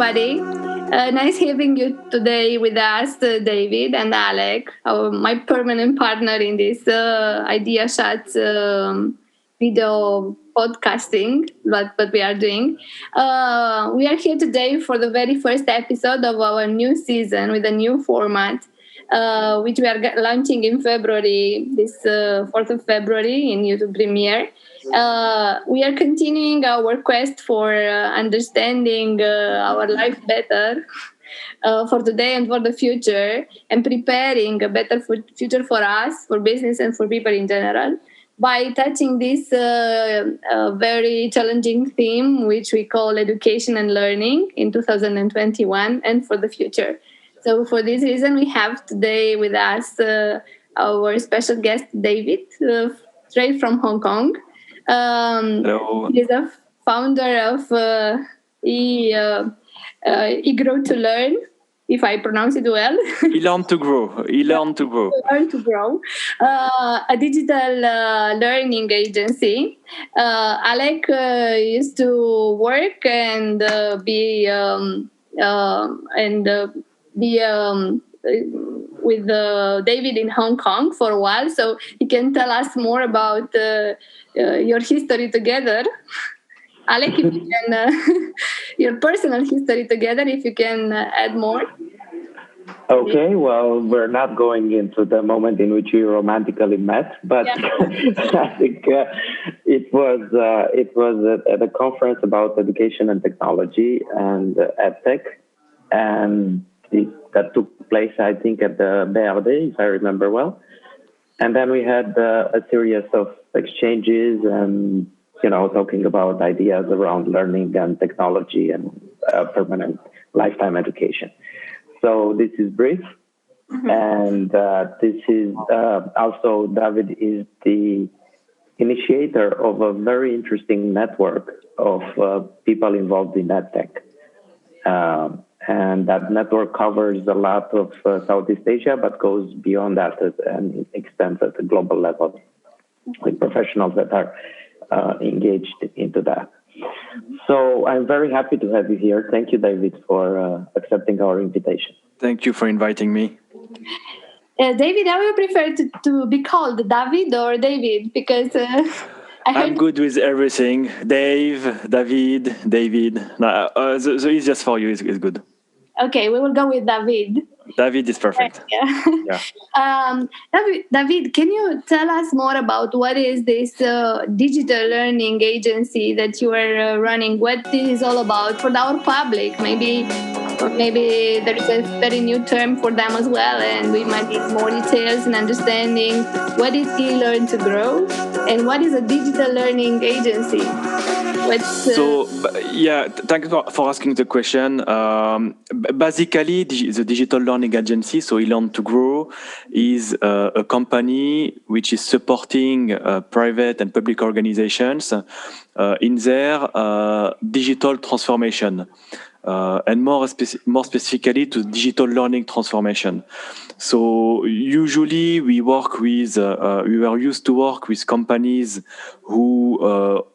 everybody. Nice having you today with us, David and Alec, my permanent partner in this Idea Shots video podcasting, what we are doing. We are here today for the very first episode of our new season with a new format, which we are launching in February, this 4th of February in YouTube Premiere. We are continuing our quest for understanding our life better for today and for the future, and preparing a better future for us, for business, and for people in general, by touching this very challenging theme, which we call education and learning in 2021 and for the future. So for this reason, we have today with us our special guest, David, straight from Hong Kong. Hello. He's a founder of eGrow to Learn, if I pronounce it well. Learn to grow. Learn to Grow, a digital learning agency. Alec used to work and be with David in Hong Kong for a while, so he can tell us more about your history together. Alec, if you can, your personal history together, if you can add more. Okay, well, we're not going into the moment in which we romantically met, but I think it was at a conference about education and technology and EdTech, and that took place, I think, at the BRD, if I remember well. And then we had a series of exchanges and, talking about ideas around learning and technology and permanent lifetime education. So this is brief. Mm-hmm. And this is also, David is the initiator of a very interesting network of people involved in EdTech. And that network covers a lot of Southeast Asia, but goes beyond that and extends at the global level with professionals that are engaged into that. So I'm very happy to have you here. Thank you, David, for accepting our invitation. Thank you for inviting me. David, I would prefer to be called David or David, because I'm good with everything. David. No, the easiest for you is good. Okay, we will go with David. David is perfect. Yeah. David, can you tell us more about what is this digital learning agency that you are running? What this is all about for our public? Maybe there is a very new term for them as well, and we might need more details and understanding what is eLearn to Grow and what is a digital learning agency. Thank you for asking the question. Basically, the digital learning agency, so eLearn to Grow, is a company which is supporting private and public organizations in their digital transformation. And more specifically to digital learning transformation. So usually we were used to work with companies who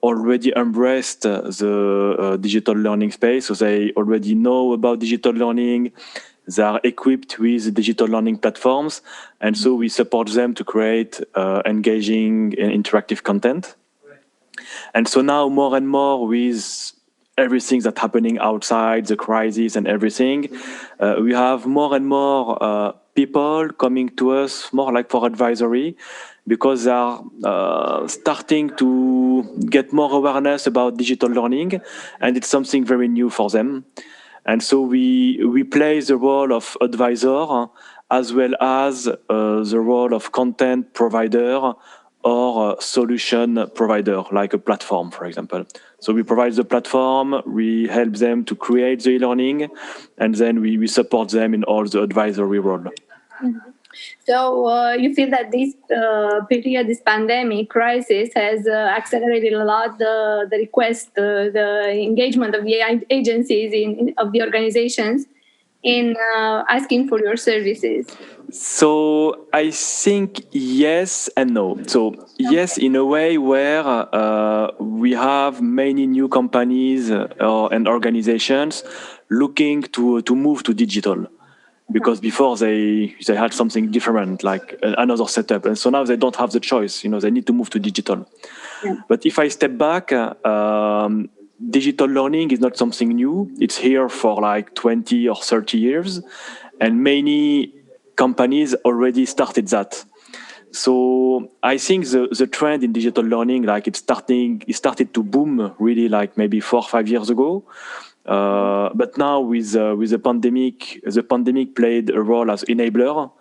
already embraced the digital learning space. So they already know about digital learning. They are equipped with digital learning platforms. And so we support them to create engaging and interactive content. And so now more and more with everything that's happening outside, the crisis and everything, we have more and more people coming to us more like for advisory, because they are starting to get more awareness about digital learning, and it's something very new for them. And so we play the role of advisor as well as the role of content provider or solution provider, like a platform, for example. So we provide the platform, we help them to create the e-learning, and then we support them in all the advisory role. Mm-hmm. So you feel that this period, this pandemic crisis, has accelerated a lot the request, the engagement of the agencies of the organizations in asking for your services. So I think yes and no. So yes, in a way where we have many new companies and organizations looking to move to digital, because before they had something different, like another setup, and so now they don't have the choice. They need to move to digital. Yeah. But if I step back, digital learning is not something new. It's here for like 20 or 30 years, and many companies already started that. So I think the trend in digital learning, like it started to boom really like maybe 4 or 5 years ago. But now with the pandemic played a role as enabler,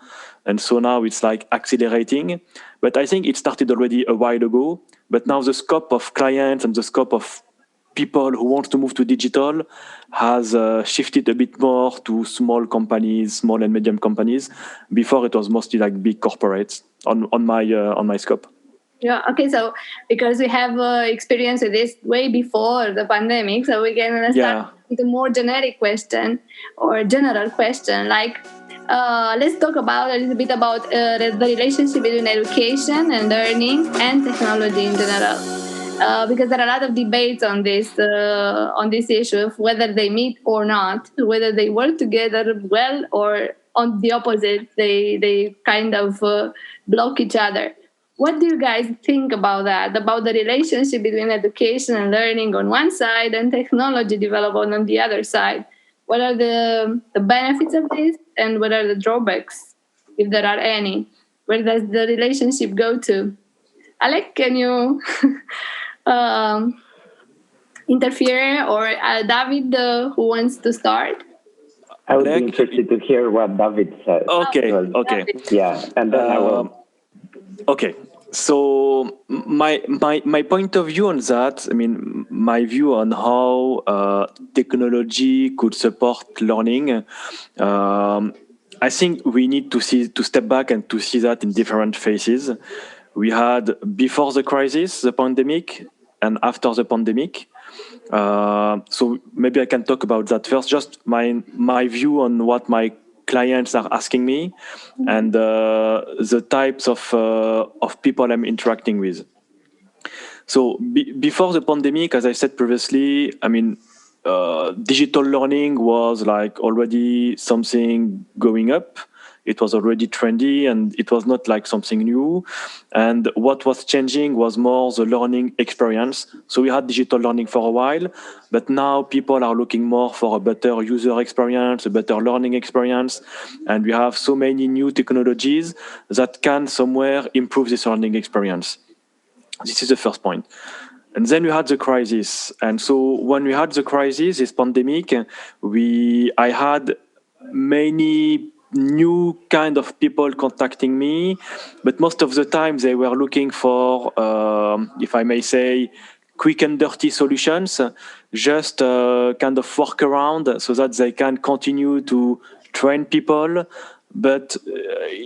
and so now it's like accelerating. But I think it started already a while ago. But now the scope of clients and the scope of people who want to move to digital has shifted a bit more to small companies, small and medium companies. Before it was mostly like big corporates on my scope. Yeah. Okay. So because we have experience with this way before the pandemic, so we can start Yeah. with a more generic question or general question. Like, let's talk about a little bit about the relationship between education and learning and technology in general. Because there are a lot of debates on this issue of whether they meet or not, whether they work together well or on the opposite, they kind of block each other. What do you guys think about that? About the relationship between education and learning on one side and technology development on the other side? What are the benefits of this and what are the drawbacks, if there are any? Where does the relationship go to? Alec, can you um, interfere, or David, who wants to start? I would be Alec? interested to hear what David says. Okay. Because- Okay. Yeah, and then I will. Okay. So my point of view on that, I mean, my view on how technology could support learning, I think we need to step back and to see that in different phases. We had before the crisis, the pandemic, and after the pandemic. So maybe I can talk about that first. Just my view on what my clients are asking me, and the types of people I'm interacting with. So before the pandemic, as I said previously, I mean, digital learning was like already something going up. It was already trendy, and it was not like something new. And what was changing was more the learning experience. So we had digital learning for a while, but now people are looking more for a better user experience, a better learning experience. And we have so many new technologies that can somewhere improve this learning experience. This is the first point. And then we had the crisis. And so when we had the crisis, this pandemic, I had many new kind of people contacting me, but most of the time they were looking for, if I may say, quick and dirty solutions, just kind of workaround so that they can continue to train people, but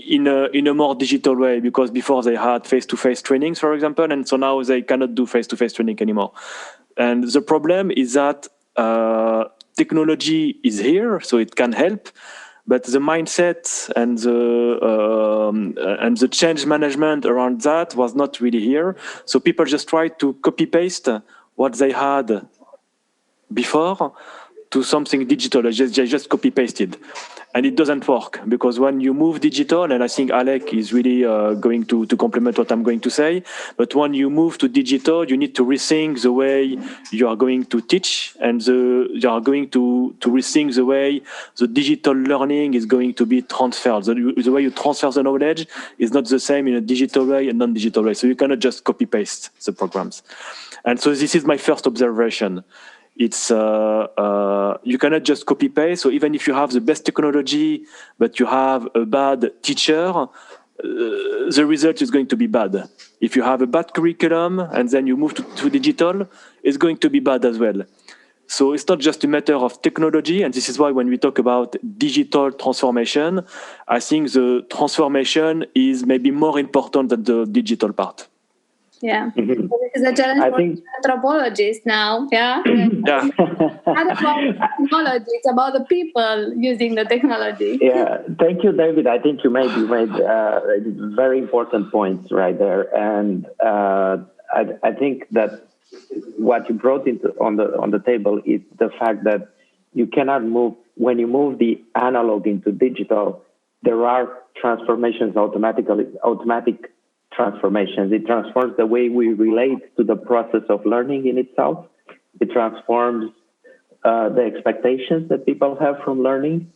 in a more digital way, because before they had face-to-face trainings, for example, and so now they cannot do face-to-face training anymore. And the problem is that technology is here, so it can help, but the mindset and the change management around that was not really here. So people just tried to copy paste what they had before to something digital. They just copy pasted, and it doesn't work, because when you move digital, and I think Alec is really going to complement what I'm going to say, but when you move to digital, you need to rethink the way you are going to teach, and you are going to rethink the way the digital learning is going to be transferred. The way you transfer the knowledge is not the same in a digital way and non-digital way. So you cannot just copy paste the programs. And so this is my first observation. It's you cannot just copy paste. So even if you have the best technology, but you have a bad teacher, the result is going to be bad. If you have a bad curriculum and then you move to digital, it's going to be bad as well. So it's not just a matter of technology, and this is why when we talk about digital transformation, I think the transformation is maybe more important than the digital part. Yeah. Mhm. So this is a challenge I for think anthropologists now. Yeah. Yeah. Not about technology, it's about the people using the technology. Yeah, thank you, David. I think you made very important points right there, and I think that what you brought into on the table is the fact that you cannot move when you move the analog into digital. There are transformations automatic transformations. It transforms the way we relate to the process of learning in itself. It transforms the expectations that people have from learning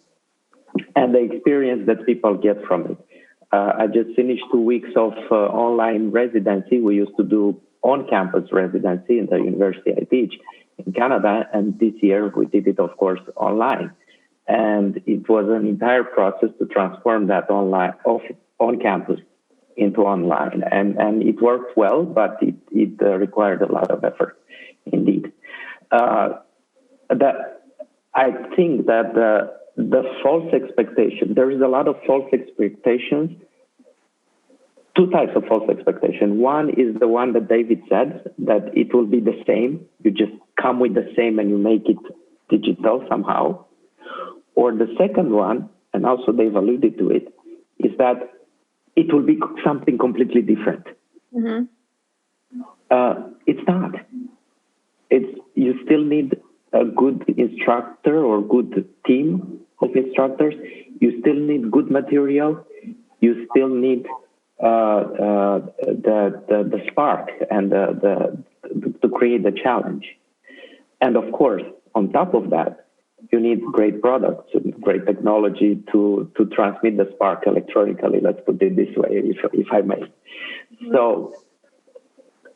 and the experience that people get from it. I just finished 2 weeks of online residency. We used to do on-campus residency in the university I teach in Canada, and this year we did it, of course, online. And it was an entire process to transform that on-campus into online, and it worked well, but it required a lot of effort, indeed. That I think that the false expectation, there is a lot of false expectations, two types of false expectation. One is the one that David said, that it will be the same. You just come with the same and you make it digital somehow. Or the second one, and also they've alluded to it, is that it will be something completely different. Mm-hmm. It's not. You still need a good instructor or good team of instructors. You still need good material. You still need the spark and to create the challenge. And of course, on top of that, you need great products, great technology to transmit the spark electronically. Let's put it this way, if I may. So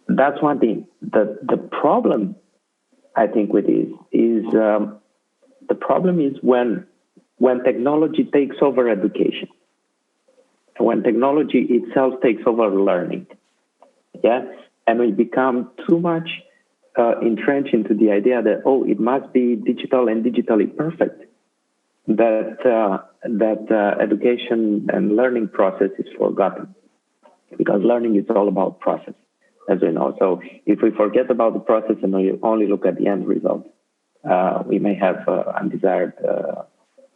that's one thing. The problem, I think, with this is the problem is when technology takes over education, when technology itself takes over learning, yeah, and we become too much entrenched into the idea that it must be digital and digitally perfect, that education and learning process is forgotten, because learning is all about process, as we know. So if we forget about the process and we only look at the end result, we may have undesired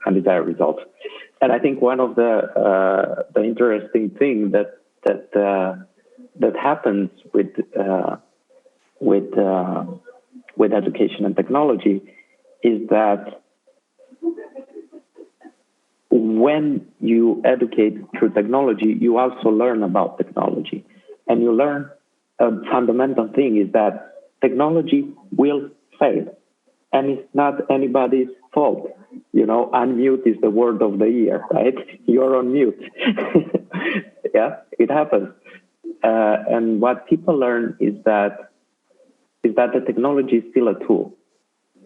results. And I think one of the interesting thing that happens with education and technology is that when you educate through technology, you also learn about technology, and you learn a fundamental thing is that technology will fail, and it's not anybody's fault. Unmute is the word of the year, right? You're on mute. Yeah, it happens. And what people learn is that the technology is still a tool.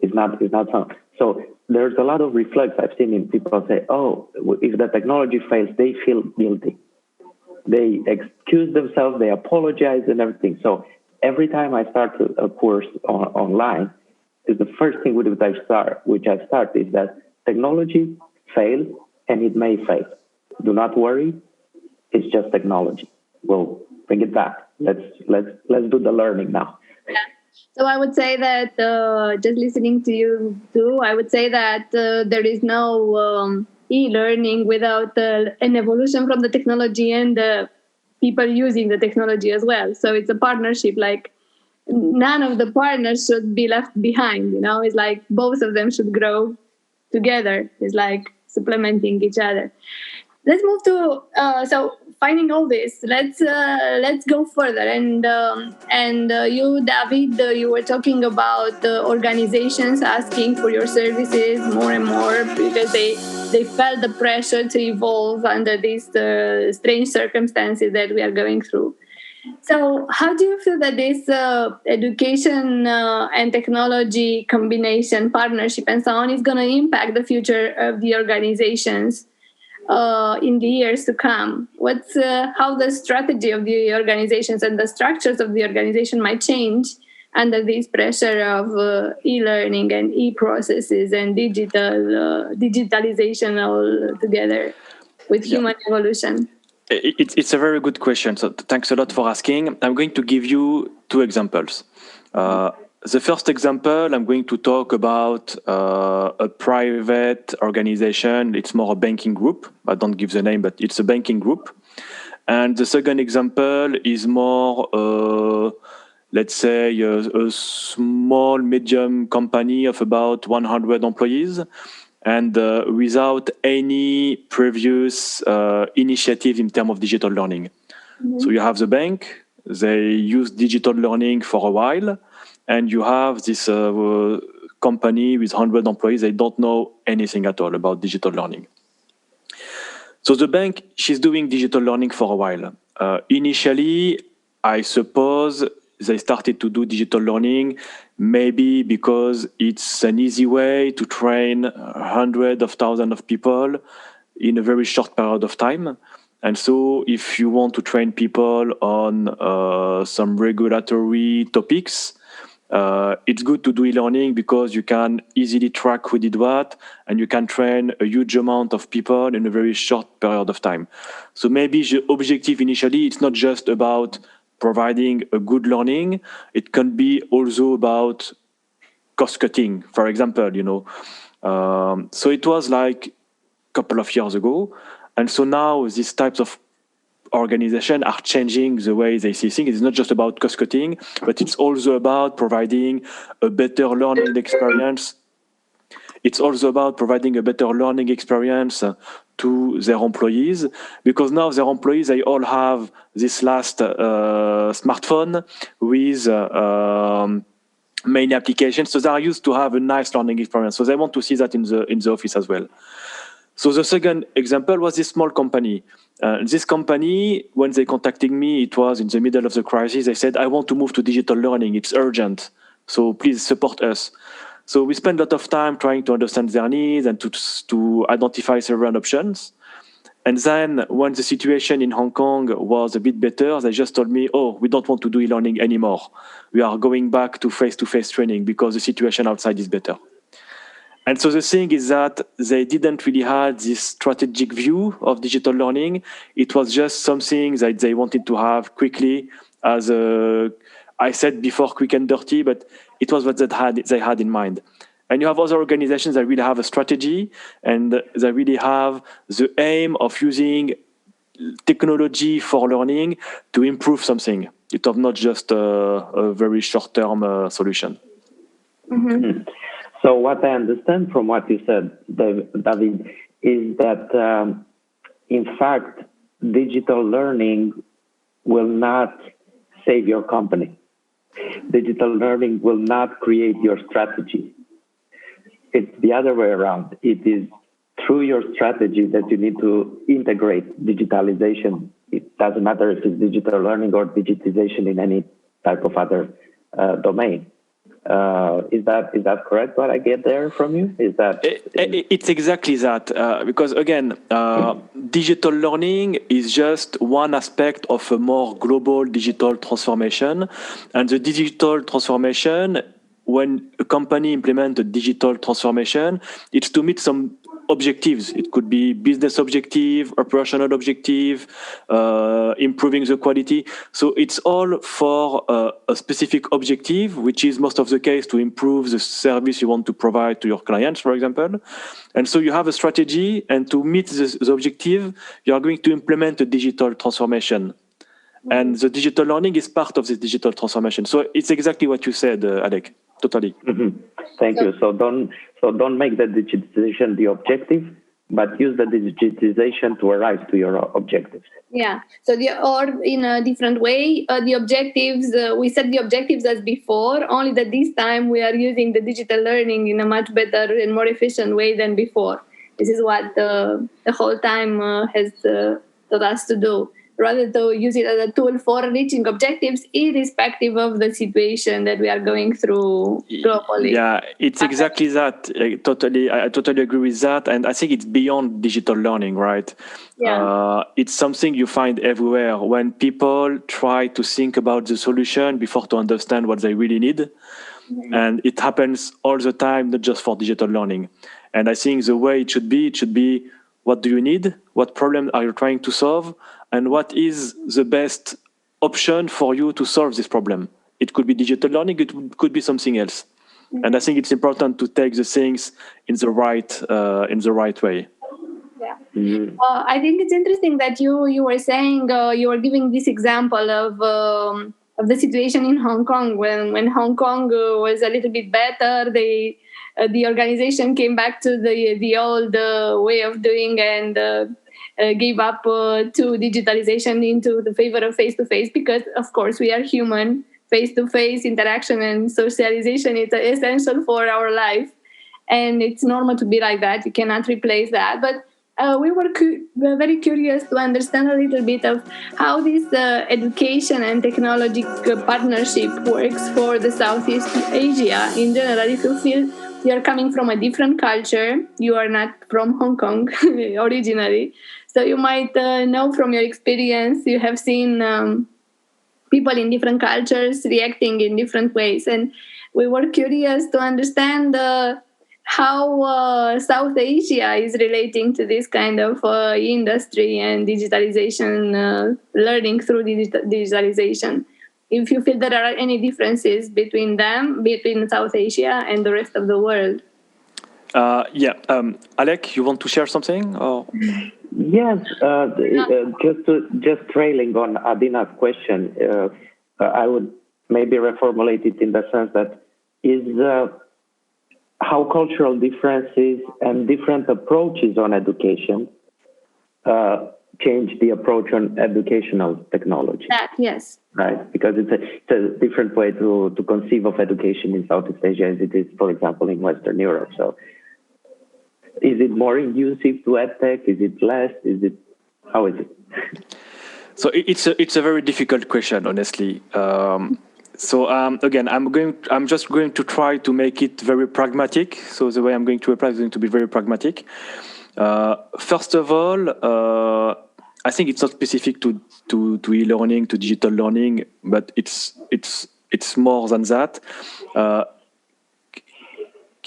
It's not something. So there's a lot of reflex I've seen in people say, if the technology fails, they feel guilty. They excuse themselves, they apologize and everything. So every time I start a course online, is the first thing which I start is that technology fails and it may fail. Do not worry, it's just technology. We'll bring it back. Let's do the learning now. Yeah. So I would say that just listening to you too, I would say that there is no e-learning without an evolution from the technology and the people using the technology as well. So it's a partnership. Like none of the partners should be left behind. It's like both of them should grow together. It's like supplementing each other. Let's move to so finding all this. Let's go further. And you, David, you were talking about organizations asking for your services more and more because they felt the pressure to evolve under these strange circumstances that we are going through. So how do you feel that this education and technology combination, partnership, and so on is going to impact the future of the organizations in the years to come? What's how the strategy of the organizations and the structures of the organization might change under this pressure of e-learning and e-processes and digitalization all together with human evolution? It's a very good question. So thanks a lot for asking. I'm going to give you two examples. The first example, I'm going to talk about a private organization. It's more a banking group. I don't give the name, but it's a banking group. And the second example is more, let's say, a small, medium company of about 100 employees, and without any previous initiative in terms of digital learning. So you have the bank, they use digital learning for a while, and you have this company with 100 employees, they don't know anything at all about digital learning. So the bank, she's doing digital learning for a while. Initially, I suppose they started to do digital learning maybe because it's an easy way to train hundreds of thousands of people in a very short period of time. And so if you want to train people on some regulatory topics, it's good to do e-learning because you can easily track who did what, and you can train a huge amount of people in a very short period of time. So maybe the objective initially, it's not just about providing a good learning, it can be also about cost cutting, for example, So it was like a couple of years ago. And so now these types of organizations are changing the way they see things. It's not just about cost cutting, but it's also about providing a better learning experience. It's also about providing a better learning experience to their employees, because now their employees, they all have this last smartphone with many applications. So they are used to have a nice learning experience. So they want to see that in the office as well. So the second example was this small company. This company, when they contacted me, it was in the middle of the crisis. They said, I want to move to digital learning. It's urgent. So please support us. So we spent a lot of time trying to understand their needs and to identify several options. And then when the situation in Hong Kong was a bit better, they just told me, oh, we don't want to do e-learning anymore. We are going back to face-to-face training because the situation outside is better. And so the thing is that they didn't really have this strategic view of digital learning. It was just something that they wanted to have quickly, as I said before, quick and dirty, but it was what they had in mind. And you have other organizations that really have a strategy and they really have the aim of using technology for learning to improve something. It was not just a very short-term solution. Mm-hmm. So what I understand from what you said, David, is that in fact, digital learning will not save your company. Digital learning will not create your strategy. It's the other way around. It is through your strategy that you need to integrate digitalization. It doesn't matter if it's digital learning or digitization in any type of other domain. Is that correct? What I get there from you is that it's exactly that, because again, digital learning is just one aspect of a more global digital transformation, and the digital transformation, when a company implements a digital transformation, it's to meet some objectives. It could be business objective, operational objective, improving the quality. So it's all for a specific objective, which is most of the case to improve the service you want to provide to your clients, for example. And so you have a strategy, and to meet the objective, you are going to implement a digital transformation. And the digital learning is part of this digital transformation. So it's exactly what you said, Alec. Totally. Mm-hmm. Thank you. So don't make the digitization the objective, but use the digitization to arrive to your objectives. Yeah. So or in a different way, the objectives, we set the objectives as before, only that this time we are using the digital learning in a much better and more efficient way than before. This is what the whole time has taught us to do, rather to use it as a tool for reaching objectives, irrespective of the situation that we are going through globally. Yeah, it's exactly that. I totally agree with that. And I think it's beyond digital learning, right? Yeah. It's something you find everywhere when people try to think about the solution before to understand what they really need. Mm-hmm. And it happens all the time, not just for digital learning. And I think the way it should be, what do you need? What problem are you trying to solve? and what is the best option for you to solve this problem. It could be digital learning, it could be something else. And I think it's important to take the things in the right way. Yeah. I think it's interesting that you were saying you were giving this example of the situation in Hong Kong when Hong Kong was a little bit better. The organization came back to the old way of doing and gave up to digitalization into the favor of face-to-face, because of course we are human. Face-to-face interaction and socialization is essential for our life, and it's normal to be like that. You cannot replace that. But we were very curious to understand a little bit of how this education and technology partnership works for the Southeast Asia in general. If you feel you're coming from a different culture, you are not from Hong Kong originally, so you might know from your experience, you have seen people in different cultures reacting in different ways. And we were curious to understand how South Asia is relating to this kind of industry and digitalization, learning through digitalization. If you feel there are any differences between South Asia and the rest of the world. Alec, you want to share something? Or? Yes, just trailing on Adina's question, I would maybe reformulate it in the sense that is how cultural differences and different approaches on education change the approach on educational technology. Yes. Right, because it's a different way to conceive of education in Southeast Asia as it is, for example, in Western Europe. So is it more conducive to EdTech? Is it less? How is it? So it's a very difficult question, honestly. Again, I'm just going to try to make it very pragmatic. So the way I'm going to apply is going to be very pragmatic. First of all, I think it's not specific to e-learning, to digital learning, but it's more than that.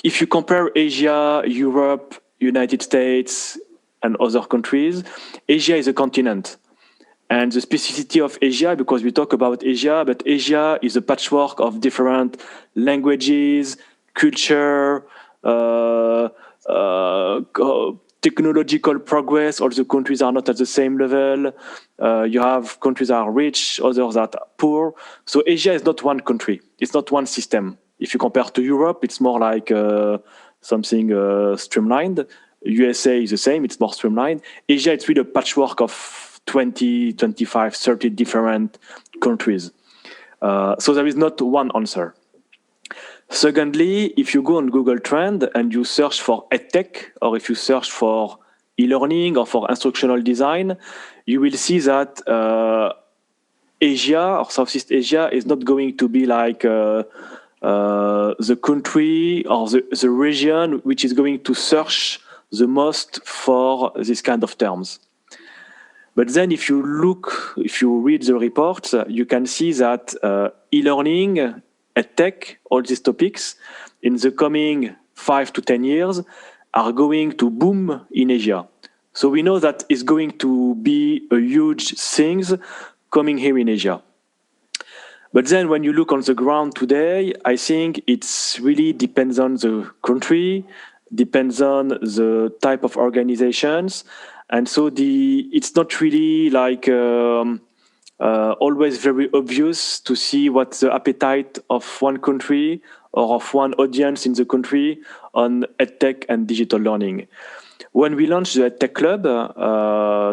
If you compare Asia, Europe, United States, and other countries, Asia is a continent. And the specificity of Asia, because we talk about Asia, but Asia is a patchwork of different languages, culture, technological progress. All the countries are not at the same level. You have countries that are rich, others that are poor. So Asia is not one country. It's not one system. If you compare to Europe, it's more like something streamlined. USA is the same. It's more streamlined. Asia, it's really a patchwork of 20, 25, 30 different countries. So there is not one answer. Secondly, if you go on Google Trend and you search for EdTech, or if you search for e-learning or for instructional design, you will see that Asia or Southeast Asia is not going to be like the country or the region which is going to search the most for this kind of terms. But then if you read the reports, you can see that e-learning, EdTech, all these topics in the coming 5 to 10 years are going to boom in Asia. So we know that it's going to be a huge thing coming here in Asia. But then when you look on the ground today, I think it's really depends on the country, depends on the type of organizations. And so it's not really like always very obvious to see what the appetite of one country or of one audience in the country on EdTech and digital learning. When we launched the EdTech Club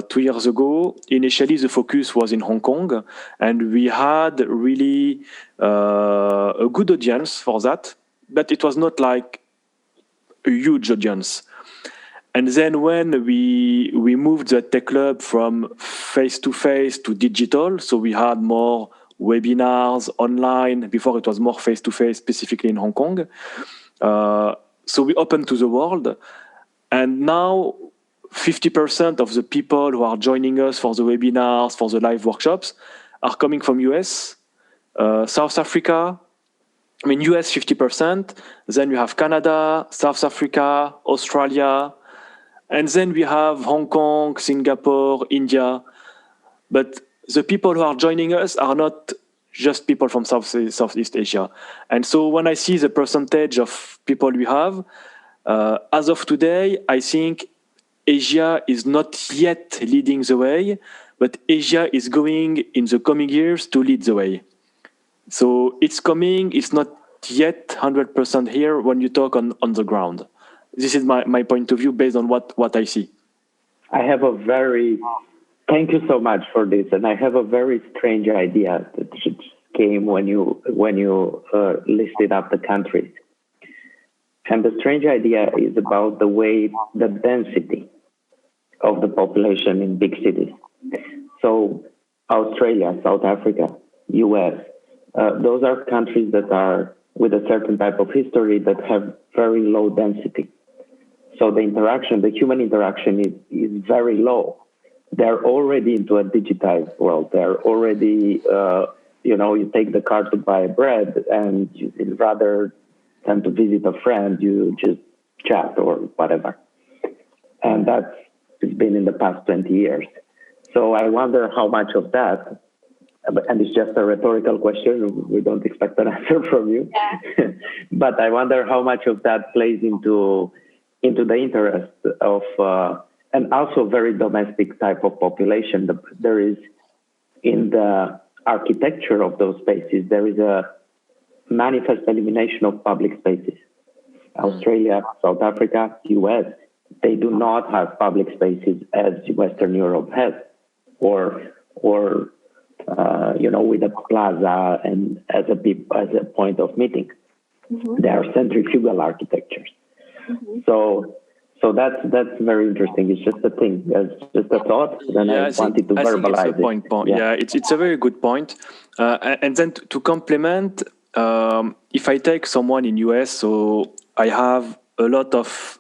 2 years ago, initially the focus was in Hong Kong, and we had really a good audience for that, but it was not like a huge audience. And then when we moved the EdTech Club from face-to-face to digital, so we had more webinars online. Before it was more face-to-face, specifically in Hong Kong. So we opened to the world. And now 50% of the people who are joining us for the webinars, for the live workshops, are coming from US, South Africa. I mean, US 50%. Then you have Canada, South Africa, Australia. And then we have Hong Kong, Singapore, India. but the people who are joining us are not just people from Southeast Asia. And so when I see the percentage of people we have, as of today, I think Asia is not yet leading the way, but Asia is going in the coming years to lead the way. So it's coming, it's not yet 100% here when you talk on the ground. This is my point of view based on what I see. Thank you so much for this. And I have a very strange idea that came when you listed up the countries. And the strange idea is about the density of the population in big cities. So Australia, South Africa, US, those are countries that are with a certain type of history that have very low density. So the human interaction is very low. They're already into a digitized world. They're already, you take the car to buy bread and rather than to visit a friend, you just chat or whatever. And that's been in the past 20 years. So I wonder how much of that, and it's just a rhetorical question, we don't expect an answer from you, Yeah. but I wonder how much of that plays into the interest of, and also very domestic type of population. There is, in the architecture of those spaces, there is a manifest elimination of public spaces. Australia, South Africa, US, they do not have public spaces as Western Europe has, or with a plaza and as a point of meeting. Mm-hmm. They are centrifugal architectures. Mm-hmm. So that's very interesting. It's just a thing. It's just a thought. Then I wanted to verbalize it. Point. Yeah, it's a very good point. And then to complement, if I take someone in US, so I have a lot of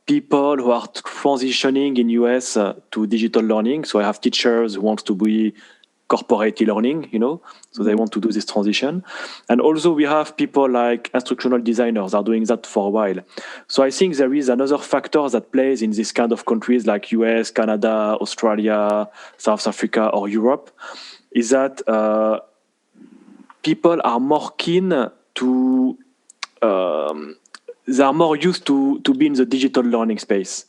people who are transitioning in US to digital learning. So I have teachers who want to be corporate e-learning, so they want to do this transition. And also we have people like instructional designers are doing that for a while. So I think there is another factor that plays in this kind of countries like US, Canada, Australia, South Africa, or Europe, is that people are more keen to, they are more used to be in the digital learning space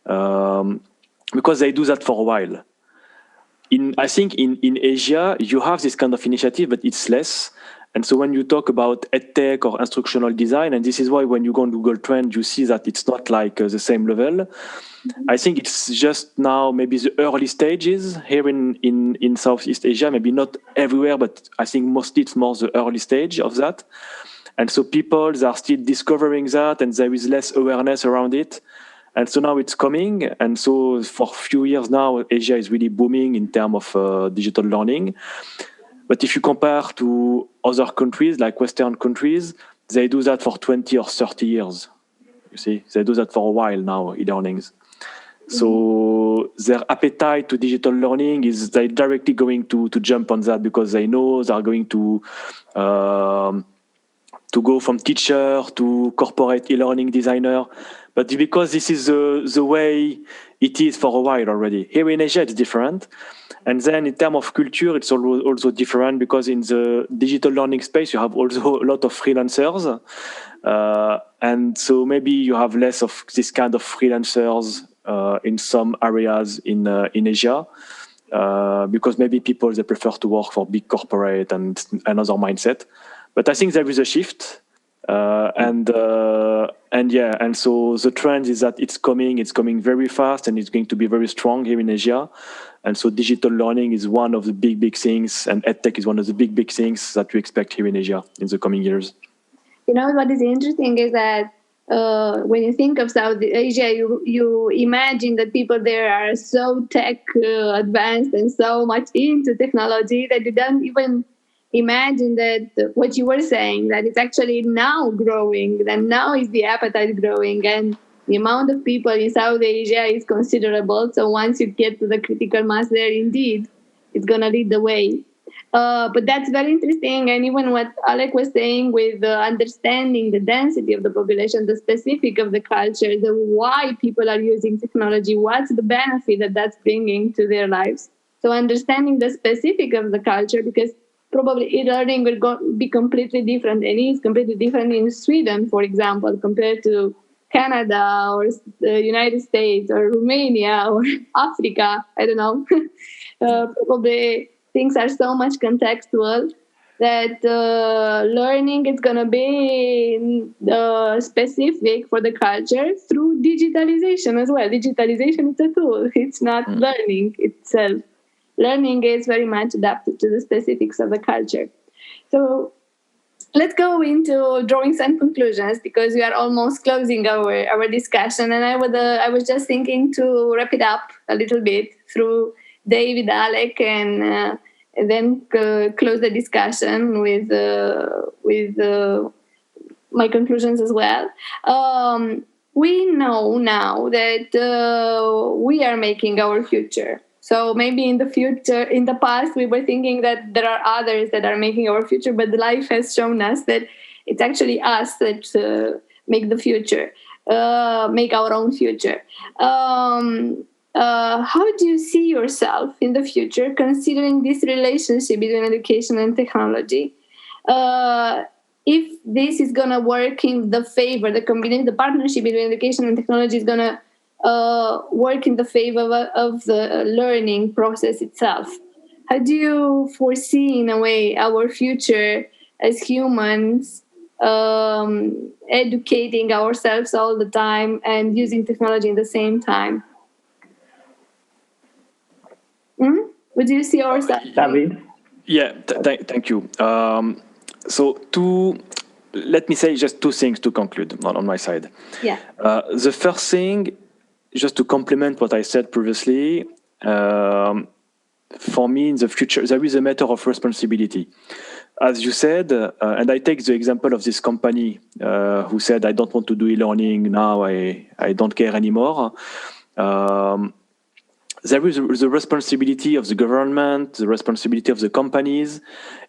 because they do that for a while. I think in Asia, you have this kind of initiative, but it's less. And so when you talk about EdTech or instructional design, and this is why when you go on Google Trends, you see that it's not like the same level. Mm-hmm. I think it's just now maybe the early stages here in Southeast Asia, maybe not everywhere, but I think mostly it's more the early stage of that. And so people are still discovering that, and there is less awareness around it. And so now it's coming. And so for a few years now, Asia is really booming in terms of digital learning. But if you compare to other countries, like Western countries, they do that for 20 or 30 years. You see, they do that for a while now, e-learnings. Mm-hmm. So their appetite to digital learning is they're directly going to jump on that because they know they're going to go from teacher to corporate e-learning designer. But because this is the way it is for a while already. Here in Asia, it's different. And then in terms of culture, it's also different because in the digital learning space, you have also a lot of freelancers. And so maybe you have less of this kind of freelancers in some areas in Asia. Because maybe people, they prefer to work for big corporate and another mindset. But I think there is a shift. And so the trend is that it's coming very fast, and it's going to be very strong here in Asia. And so digital learning is one of the big things, and EdTech is one of the big things that we expect here in Asia in the coming years. What is interesting is that when you think of South Asia, you imagine that people there are so tech advanced and so much into technology that you don't even imagine that what you were saying, that it's actually now growing, that now is the appetite growing, and the amount of people in South Asia is considerable. So once you get to the critical mass there, indeed, it's going to lead the way. But that's very interesting. And even what Alec was saying with understanding the density of the population, the specific of the culture, the why people are using technology, what's the benefit that that's bringing to their lives. So understanding the specific of the culture, because probably e-learning will be completely different. And it's completely different in Sweden, for example, compared to Canada or the United States or Romania or Africa. I don't know. Probably things are so much contextual that learning is going to be specific for the culture through digitalization as well. Digitalization is a tool. It's not learning itself. Learning is very much adapted to the specifics of the culture. So let's go into drawing some conclusions, because we are almost closing our discussion. And I was just thinking to wrap it up a little bit through David, Alec, and then close the discussion with my conclusions as well. We know now that we are making our future. So maybe in the past, we were thinking that there are others that are making our future, but life has shown us that it's actually us that make the future, make our own future. How do you see yourself in the future, considering this relationship between education and technology? If this is going to work in the favor, the partnership between education and technology is going to work in the favor of the learning process itself. How do you foresee, in a way, our future as humans, educating ourselves all the time and using technology at the same time? Would you see ourselves? David? Yeah, thank you. Let me say just two things to conclude on my side. Yeah. The first thing, just to complement what I said previously, for me in the future, there is a matter of responsibility. As you said, and I take the example of this company who said, I don't want to do e-learning now, I don't care anymore. There is the responsibility of the government, the responsibility of the companies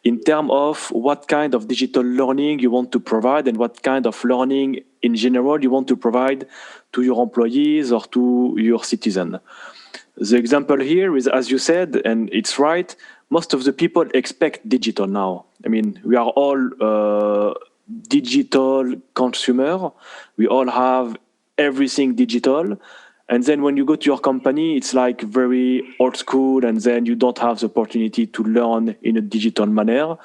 in terms of what kind of digital learning you want to provide and what kind of learning in general you want to provide to your employees or to your citizen. The example here is, as you said, and it's right, most of the people expect digital now. I mean, we are all digital consumer. We all have everything digital. And then when you go to your company, it's like very old school, and then you don't have the opportunity to learn in a digital manner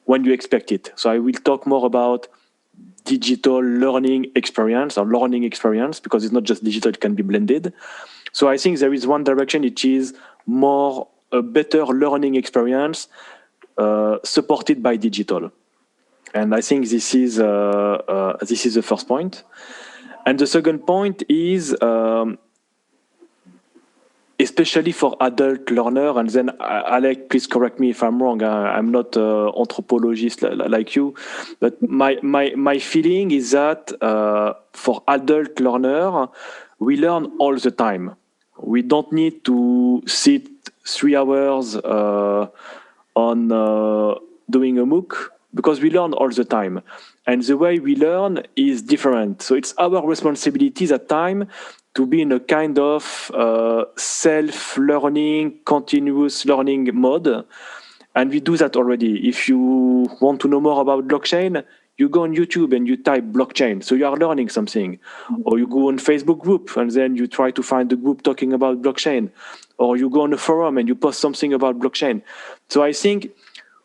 when you expect it. So I will talk more about digital learning experience or learning experience, because it's not just digital, it can be blended. So I think there is one direction, which is more a better learning experience supported by digital. And I think this is the first point. And the second point is, especially for adult learner, and then Alec, please correct me if I'm wrong. I'm not an anthropologist like you, but my feeling is that for adult learner, we learn all the time. We don't need to sit 3 hours on doing a MOOC, because we learn all the time. And the way we learn is different. So it's our responsibility at time to be in a kind of self-learning, continuous learning mode. And we do that already. If you want to know more about blockchain, you go on YouTube and you type blockchain. So you are learning something. Or you go on Facebook group and then you try to find a group talking about blockchain. Or you go on a forum and you post something about blockchain. So I think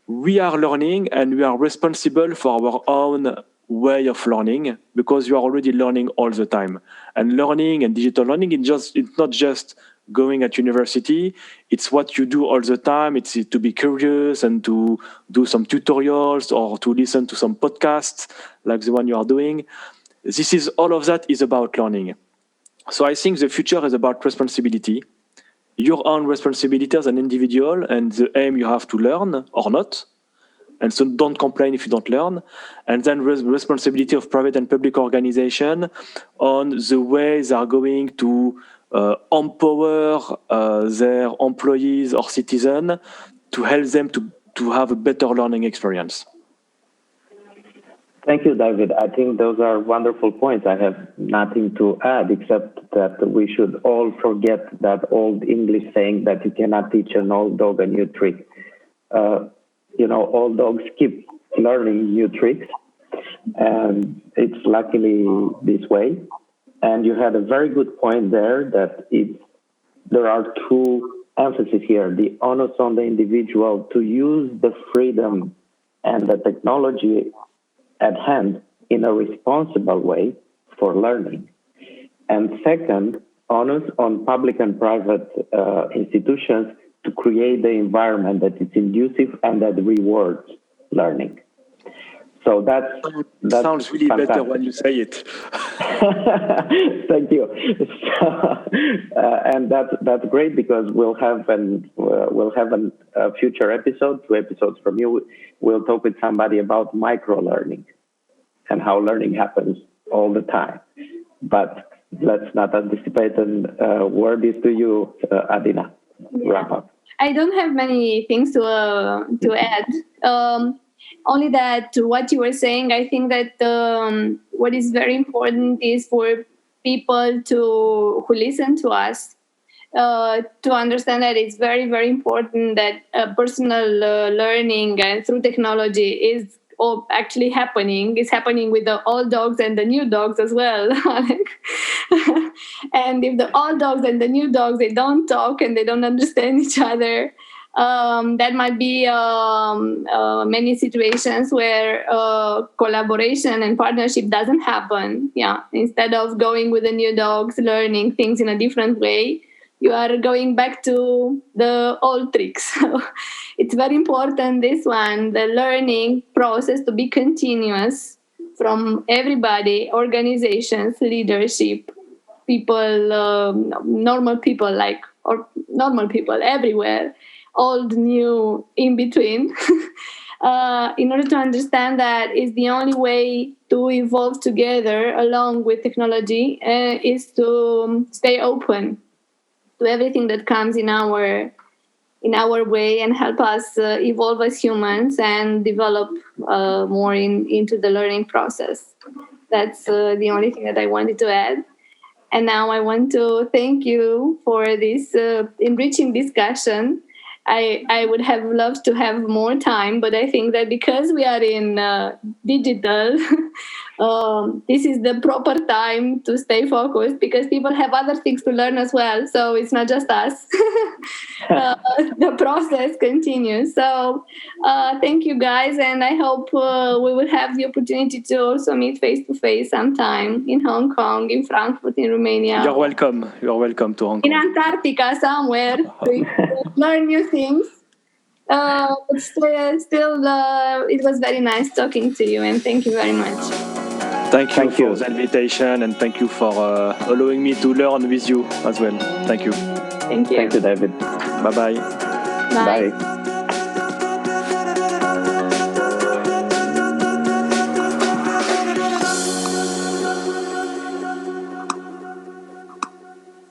we are learning, and we are responsible for our own way of learning, because you are already learning all the time. And learning and digital learning, it's not just going at university. It's what you do all the time. It's to be curious and to do some tutorials or to listen to some podcasts like the one you are doing. All of that is about learning. So I think the future is about responsibility. Your own responsibility as an individual, and the aim you have to learn or not. And so don't complain if you don't learn. And then responsibility of private and public organization on the way they are going to empower their employees or citizens to help them to to have a better learning experience. Thank you, David. I think those are wonderful points. I have nothing to add except that we should all forget that old English saying that you cannot teach an old dog a new trick. Old dogs keep learning new tricks, and it's luckily this way. And you had a very good point there that there are two emphases here: the onus on the individual to use the freedom and the technology at hand in a responsible way for learning. And second, onus on public and private institutions to create the environment that is conducive and that rewards learning. So that sounds really fantastic. Better when you say it. Thank you. And that's great because we'll have a future episode, 2 episodes from you. We'll talk with somebody about micro learning and how learning happens all the time. But let's not anticipate and word this to you, Adina. Yeah. Wrap up. I don't have many things to add. Only that what you were saying, I think that what is very important is for people who listen to us to understand that it's very, very important that personal learning through technology is actually happening. It's happening with the old dogs and the new dogs as well. And if the old dogs and the new dogs, they don't talk and they don't understand each other, that might be many situations where collaboration and partnership doesn't happen. Yeah, instead of going with the new dogs, learning things in a different way, you are going back to the old tricks. So it's very important, this one, the learning process to be continuous from everybody, organizations, leadership, people, normal people everywhere, old, new, in between. In order to understand that is the only way to evolve together along with technology is to stay open to everything that comes in our way and help us evolve as humans and develop more into the learning process. That's the only thing that I wanted to add. And now I want to thank you for this enriching discussion. I would have loved to have more time, but I think that because we are in digital, this is the proper time to stay focused because people have other things to learn as well. So it's not just us. The process continues. So thank you guys. And I hope we will have the opportunity to also meet face-to-face sometime in Hong Kong, in Frankfurt, in Romania. You're welcome. You're welcome to Hong Kong. In Antarctica somewhere to learn new things. But still, it was very nice talking to you, and thank you very much. Thank you for the invitation, and thank you for allowing me to learn with you as well. Thank you. Thank you. Thank you, David. Bye-bye. Bye. Bye.